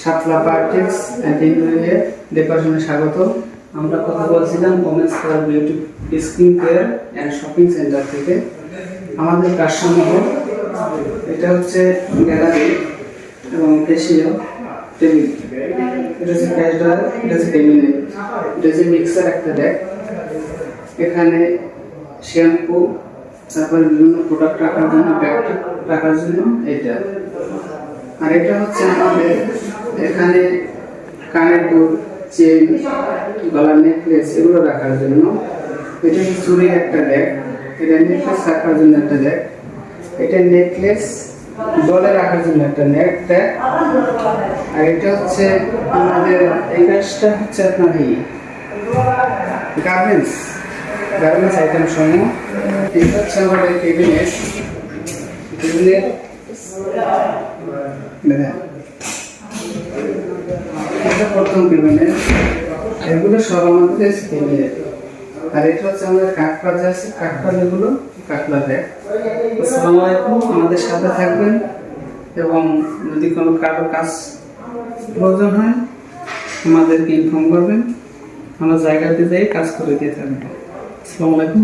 Shapla পার্টিক্স and interior ডেকোরেশনে স্বাগত। আমরা কথা বলছিলাম women's care beauty skin care and shopping centre থেকে। আমাদের কাস্টমার এটা হচ্ছে গ্যালারি এবং ফেসিয়াল টেবিল, এটা হচ্ছে ক্যাশ ড্রয়ার, এটা হচ্ছে টেবিল, এটা হচ্ছে মিক্সার একটা ডেক, এখানে শ্যাম্পু, তারপরে বিভিন্ন প্রোডাক্ট রাখার জন্য, ব্যাগ রাখার জন্য এটা। আর এটা হচ্ছে আমাদের এখানে কানের দুল, চেন, গলার নেকলেস এগুলো রাখার জন্য। এটা হচ্ছে চুরির একটা ব্যাগ, এটা নেকলেস রাখার জন্য একটা ব্যাগ, এটা নেকলেস গলে রাখার জন্য একটা ব্যাগ। আর এটা হচ্ছে আমাদের এই কাজটা হচ্ছে আপনার গার্মেন্টস আইটেম সমূহ। এটা হচ্ছে আমাদের টেবিলের প্রথম টেবিলের, এগুলো সব আমাদের টেবিলের। আর এটা হচ্ছে আমাদের কাঠপাট আছে, কাঠপাট এগুলো কাঠলা ব্যাগ। আসসালামু আলাইকুম, আমাদের সাথে থাকবেন এবং যদি কোনো কারো কাজ প্রয়োজন হয় আমাদেরকে ইনফর্ম করবেন, আমরা জায়গাতে যাই কাজ করে দিয়ে থাকবো। আসসালামু আলাইকুম।